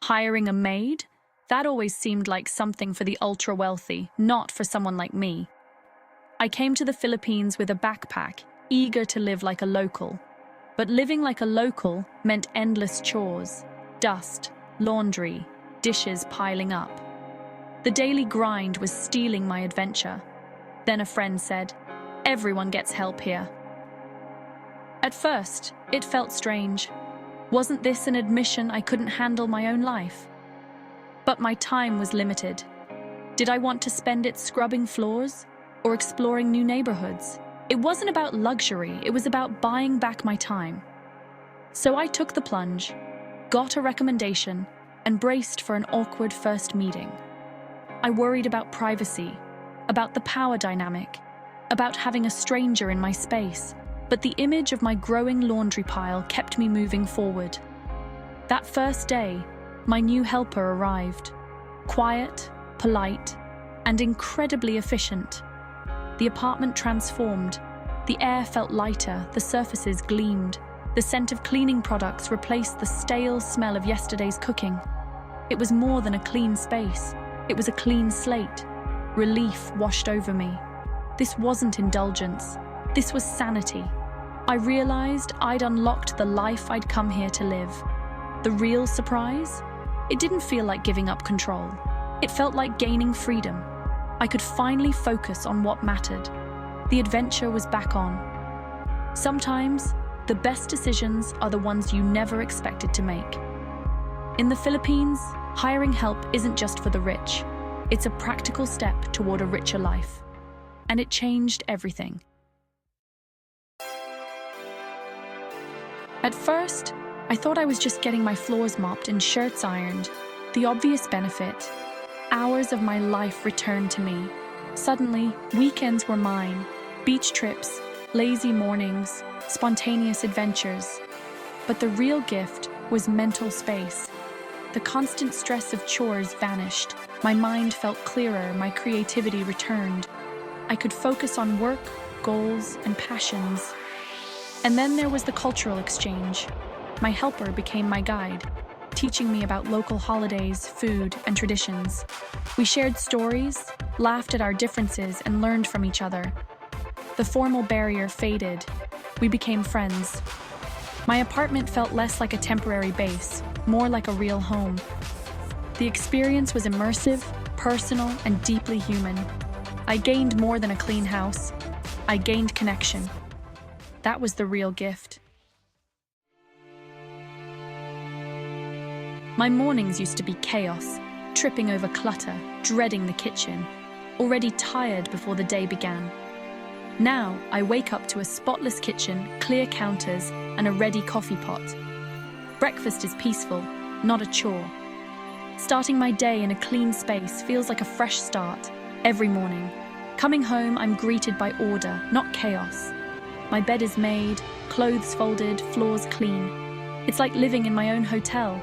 Hiring a maid? That always seemed like something for the ultra-wealthy, not for someone like me. I came to the Philippines with a backpack, eager to live like a local. But living like a local meant endless chores, dust, laundry, dishes piling up. The daily grind was stealing my adventure. Then a friend said, "Everyone gets help here." At first, it felt strange. Wasn't this an admission I couldn't handle my own life? But my time was limited. Did I want to spend it scrubbing floors or exploring new neighborhoods? It wasn't about luxury, it was about buying back my time. So I took the plunge, got a recommendation, and braced for an awkward first meeting. I worried about privacy, about the power dynamic, about having a stranger in my space, but the image of my growing laundry pile kept me moving forward. That first day, my new helper arrived, quiet, polite, and incredibly efficient. The apartment transformed. The air felt lighter, the surfaces gleamed. The scent of cleaning products replaced the stale smell of yesterday's cooking. It was more than a clean space. It was a clean slate. Relief washed over me. This wasn't indulgence. This was sanity. I realized I'd unlocked the life I'd come here to live. The real surprise? It didn't feel like giving up control. It felt like gaining freedom. I could finally focus on what mattered. The adventure was back on. Sometimes, the best decisions are the ones you never expected to make. In the Philippines, hiring help isn't just for the rich. It's a practical step toward a richer life. And it changed everything. At first, I thought I was just getting my floors mopped and shirts ironed. The obvious benefit: hours of my life returned to me. Suddenly, weekends were mine. Beach trips, lazy mornings, spontaneous adventures. But the real gift was mental space. The constant stress of chores vanished. My mind felt clearer, my creativity returned. I could focus on work, goals, and passions. And then there was the cultural exchange. My helper became my guide, teaching me about local holidays, food, and traditions. We shared stories, laughed at our differences, and learned from each other. The formal barrier faded. We became friends. My apartment felt less like a temporary base, more like a real home. The experience was immersive, personal, and deeply human. I gained more than a clean house. I gained connection. That was the real gift. My mornings used to be chaos, tripping over clutter, dreading the kitchen, already tired before the day began. Now, I wake up to a spotless kitchen, clear counters, and a ready coffee pot. Breakfast is peaceful, not a chore. Starting my day in a clean space feels like a fresh start every morning. Coming home, I'm greeted by order, not chaos. My bed is made, clothes folded, floors clean. It's like living in my own hotel.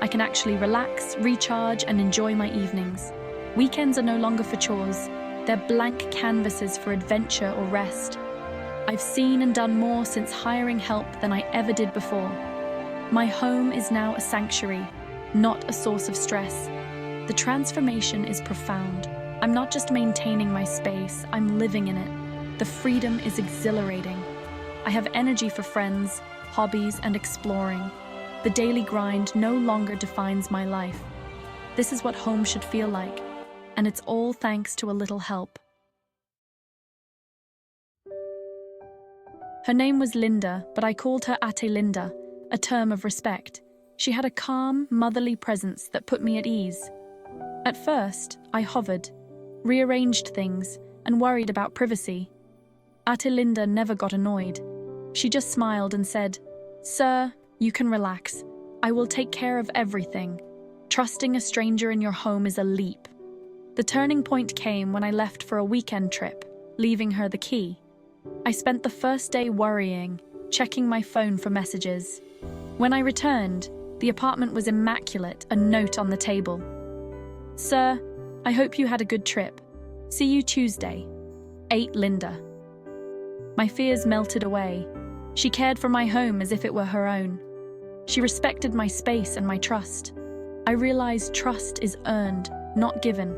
I can actually relax, recharge, and enjoy my evenings. Weekends are no longer for chores. They're blank canvases for adventure or rest. I've seen and done more since hiring help than I ever did before. My home is now a sanctuary, not a source of stress. The transformation is profound. I'm not just maintaining my space, I'm living in it. The freedom is exhilarating. I have energy for friends, hobbies, and exploring. The daily grind no longer defines my life. This is what home should feel like, and it's all thanks to a little help. Her name was Linda, but I called her Ate Linda, a term of respect. She had a calm, motherly presence that put me at ease. At first, I hovered, rearranged things, and worried about privacy. Ate Linda never got annoyed. She just smiled and said, "Sir, you can relax. I will take care of everything. Trusting a stranger in your home is a leap." The turning point came when I left for a weekend trip, leaving her the key. I spent the first day worrying, checking my phone for messages. When I returned, the apartment was immaculate, a note on the table. "Sir, I hope you had a good trip. See you Tuesday. 8 Linda." My fears melted away. She cared for my home as if it were her own. She respected my space and my trust. I realized trust is earned, not given.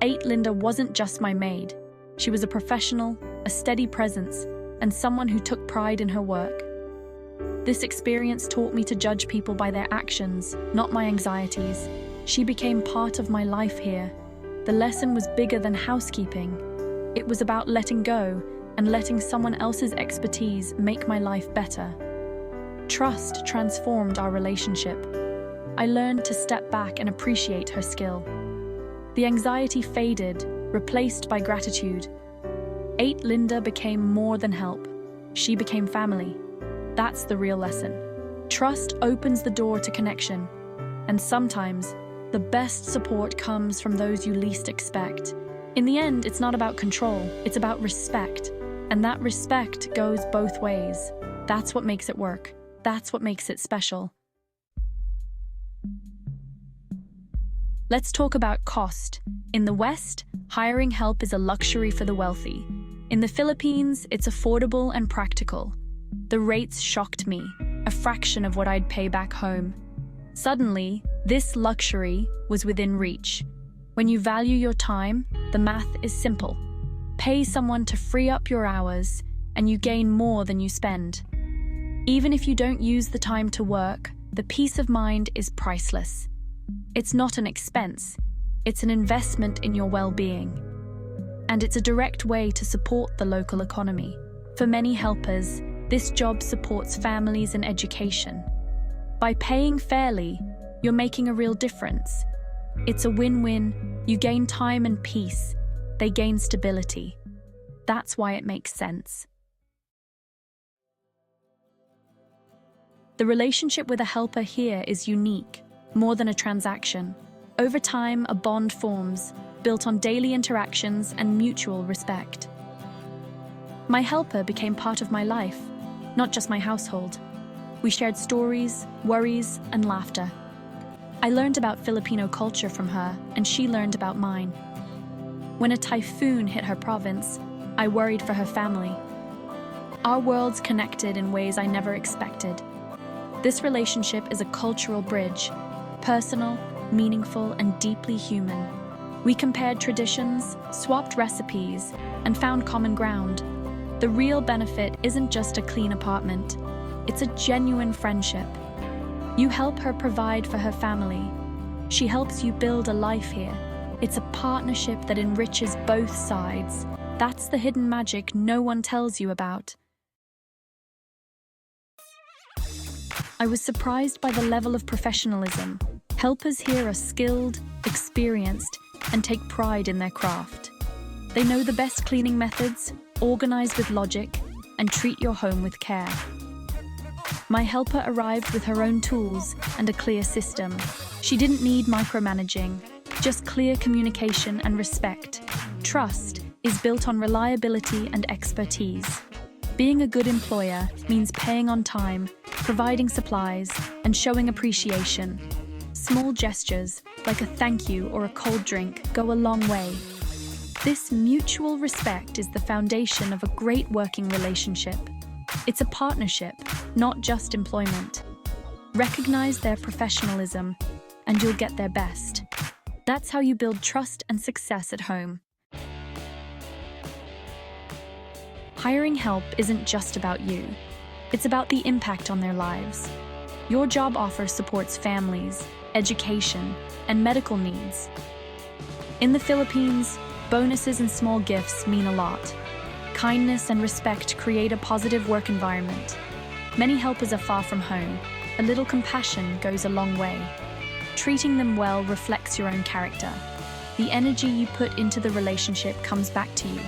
8 Linda wasn't just my maid. She was a professional, a steady presence, and someone who took pride in her work. This experience taught me to judge people by their actions, not my anxieties. She became part of my life here. The lesson was bigger than housekeeping. It was about letting go and letting someone else's expertise make my life better. Trust transformed our relationship. I learned to step back and appreciate her skill. The anxiety faded, replaced by gratitude. 8 Linda became more than help. She became family. That's the real lesson. Trust opens the door to connection, and sometimes the best support comes from those you least expect. In the end, it's not about control, it's about respect. And that respect goes both ways. That's what makes it work. That's what makes it special. Let's talk about cost. In the West, hiring help is a luxury for the wealthy. In the Philippines, it's affordable and practical. The rates shocked me, a fraction of what I'd pay back home. Suddenly, this luxury was within reach. When you value your time, the math is simple. Pay someone to free up your hours, and you gain more than you spend. Even if you don't use the time to work, the peace of mind is priceless. It's not an expense, it's an investment in your well-being. And it's a direct way to support the local economy. For many helpers, this job supports families and education. By paying fairly, you're making a real difference. It's a win-win. You gain time and peace. They gain stability. That's why it makes sense. The relationship with a helper here is unique, more than a transaction. Over time, a bond forms, built on daily interactions and mutual respect. My helper became part of my life, not just my household. We shared stories, worries, and laughter. I learned about Filipino culture from her, and she learned about mine. When a typhoon hit her province, I worried for her family. Our worlds connected in ways I never expected. This relationship is a cultural bridge, personal, meaningful, and deeply human. We compared traditions, swapped recipes, and found common ground. The real benefit isn't just a clean apartment. It's a genuine friendship. You help her provide for her family. She helps you build a life here. It's a partnership that enriches both sides. That's the hidden magic no one tells you about. I was surprised by the level of professionalism. Helpers here are skilled, experienced, and take pride in their craft. They know the best cleaning methods, organize with logic, and treat your home with care. My helper arrived with her own tools and a clear system. She didn't need micromanaging, just clear communication and respect. Trust is built on reliability and expertise. Being a good employer means paying on time, providing supplies, and showing appreciation. Small gestures, like a thank you or a cold drink, go a long way. This mutual respect is the foundation of a great working relationship. It's a partnership, not just employment. Recognize their professionalism, and you'll get their best. That's how you build trust and success at home. Hiring help isn't just about you. It's about the impact on their lives. Your job offer supports families, education, and medical needs. In the Philippines, bonuses and small gifts mean a lot. Kindness and respect create a positive work environment. Many helpers are far from home. A little compassion goes a long way. Treating them well reflects your own character. The energy you put into the relationship comes back to you.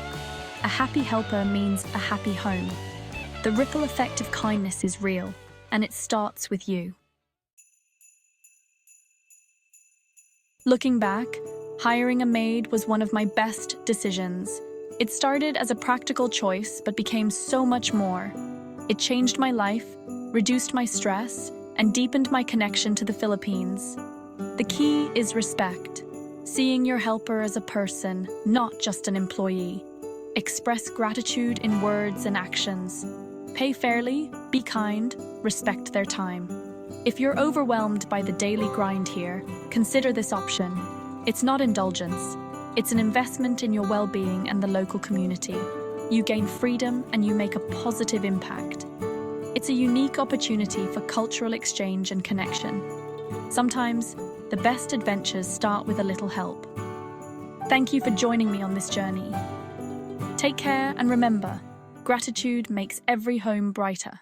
A happy helper means a happy home. The ripple effect of kindness is real, and it starts with you. Looking back, hiring a maid was one of my best decisions. It started as a practical choice, but became so much more. It changed my life, reduced my stress, and deepened my connection to the Philippines. The key is respect. Seeing your helper as a person, not just an employee. Express gratitude in words and actions. Pay fairly, be kind, respect their time. If you're overwhelmed by the daily grind here, consider this option. It's not indulgence. It's an investment in your well-being and the local community. You gain freedom and you make a positive impact. It's a unique opportunity for cultural exchange and connection. Sometimes, the best adventures start with a little help. Thank you for joining me on this journey. Take care and remember, gratitude makes every home brighter.